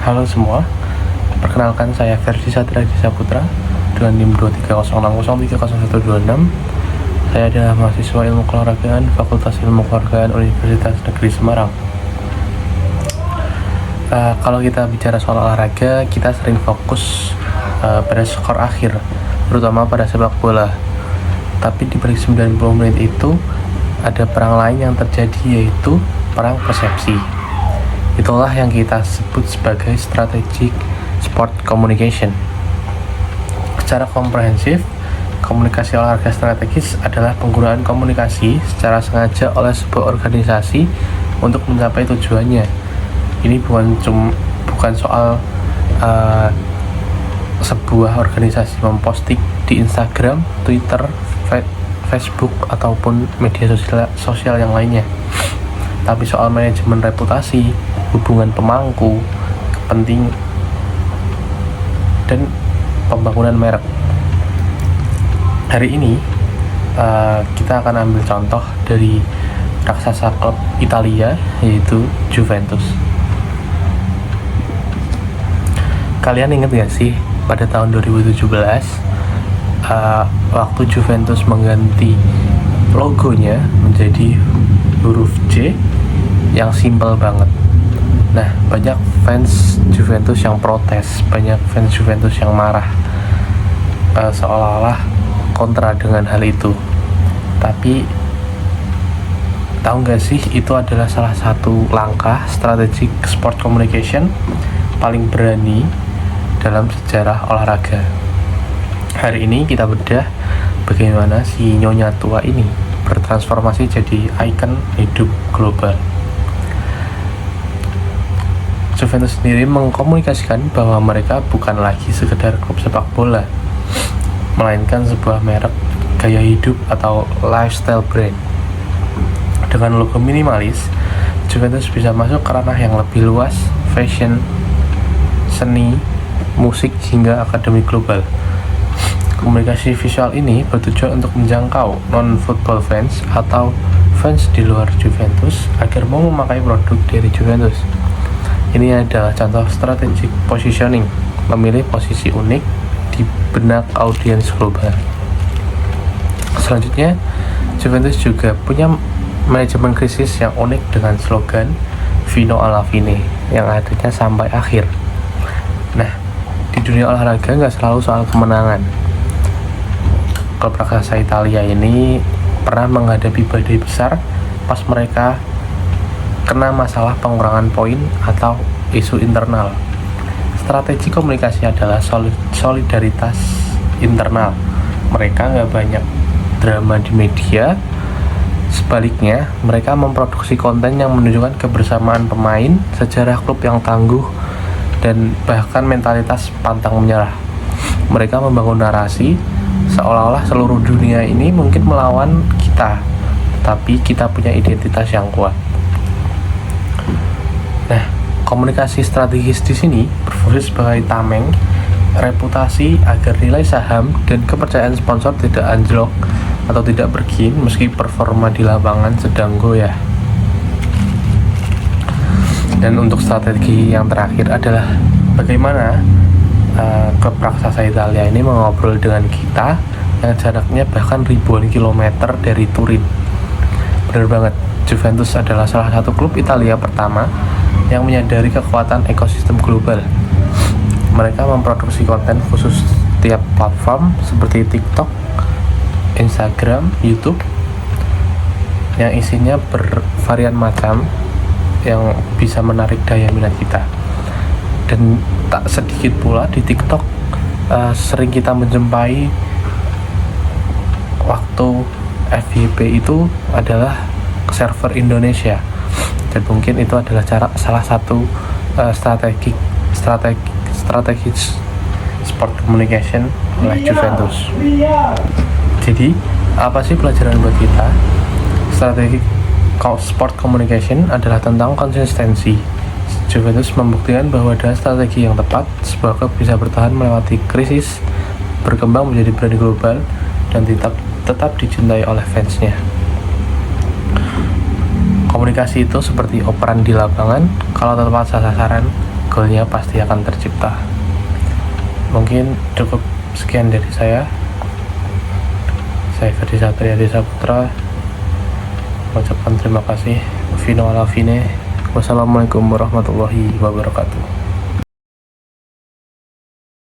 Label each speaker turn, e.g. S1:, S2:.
S1: Halo semua, perkenalkan saya Verdi Satria Saputra dengan NIM 23060300126. Saya adalah mahasiswa ilmu keolahragaan Fakultas Ilmu Keolahragaan Universitas Negeri Semarang. Kalau kita bicara soal olahraga, kita sering fokus pada skor akhir, terutama pada sepak bola. Tapi di balik 90 menit itu ada perang lain yang terjadi, yaitu perang persepsi. Itulah yang kita sebut sebagai strategic sport communication. Secara komprehensif, komunikasi olahraga strategis adalah penggunaan komunikasi secara sengaja oleh sebuah organisasi untuk mencapai tujuannya. Ini bukan soal sebuah organisasi memposting di Instagram, Twitter, Facebook ataupun media sosial yang lainnya, tapi soal manajemen reputasi, hubungan pemangku, kepentingan, dan pembangunan merek. Hari ini kita akan ambil contoh dari raksasa klub Italia, yaitu Juventus. Kalian ingat gak sih pada tahun 2017 waktu Juventus mengganti logonya menjadi huruf J yang simpel banget. Nah, banyak fans Juventus yang protes, banyak fans Juventus yang marah, seolah-olah kontra dengan hal itu. Tapi tahu nggak sih, itu adalah salah satu langkah strategic sport communication paling berani dalam sejarah olahraga. Hari ini kita bedah bagaimana si nyonya tua ini bertransformasi jadi ikon hidup global. Juventus sendiri mengkomunikasikan bahwa mereka bukan lagi sekedar klub sepak bola, melainkan sebuah merek gaya hidup atau lifestyle brand. Dengan logo minimalis, Juventus bisa masuk ke ranah yang lebih luas: fashion, seni, musik, hingga akademi global. Komunikasi visual ini bertujuan untuk menjangkau non-football fans atau fans di luar Juventus agar mau memakai produk dari Juventus. Ini adalah contoh strategic positioning, memilih posisi unik di benak audiens global. Selanjutnya, Juventus juga punya manajemen krisis yang unik dengan slogan Fino alla fine, yang artinya sampai akhir. Nah, di dunia olahraga nggak selalu soal kemenangan. Klub raksasa Italia ini pernah menghadapi badai besar pas mereka kena masalah pengurangan poin atau isu internal. Strategi komunikasi adalah solidaritas internal. Mereka nggak banyak drama di media. Sebaliknya, mereka memproduksi konten yang menunjukkan kebersamaan pemain, sejarah klub yang tangguh, dan bahkan mentalitas pantang menyerah. Mereka membangun narasi seolah-olah seluruh dunia ini mungkin melawan kita, tapi kita punya identitas yang kuat. Nah, komunikasi strategis di sini berfungsi sebagai tameng reputasi agar nilai saham dan kepercayaan sponsor tidak anjlok atau tidak berkin meski performa di lapangan sedang goyah. Dan untuk strategi yang terakhir adalah bagaimana klub raksasa Italia ini mengobrol dengan kita yang jaraknya bahkan ribuan kilometer dari Turin. Benar banget, Juventus adalah salah satu klub Italia pertama yang menyadari kekuatan ekosistem global. Mereka memproduksi konten khusus tiap platform seperti TikTok, Instagram, YouTube, yang isinya bervarian macam yang bisa menarik daya minat kita. Dan tak sedikit pula di TikTok sering kita menjumpai waktu FYP itu adalah server Indonesia, dan mungkin itu adalah salah satu strategi sport communication oleh Juventus. Jadi apa sih pelajaran buat kita? Strategi sport communication adalah tentang konsistensi. Juventus membuktikan bahwa dengan strategi yang tepat, sebuah klub bisa bertahan melewati krisis, berkembang menjadi brand global, dan tetap dicintai oleh fansnya. Komunikasi itu seperti operan di lapangan, kalau tepat sasaran, goalnya pasti akan tercipta. Mungkin cukup sekian dari saya Ferdi Satria Desa Putra mengucapkan terima kasih. Vino ala fine. Wassalamualaikum warahmatullahi wabarakatuh.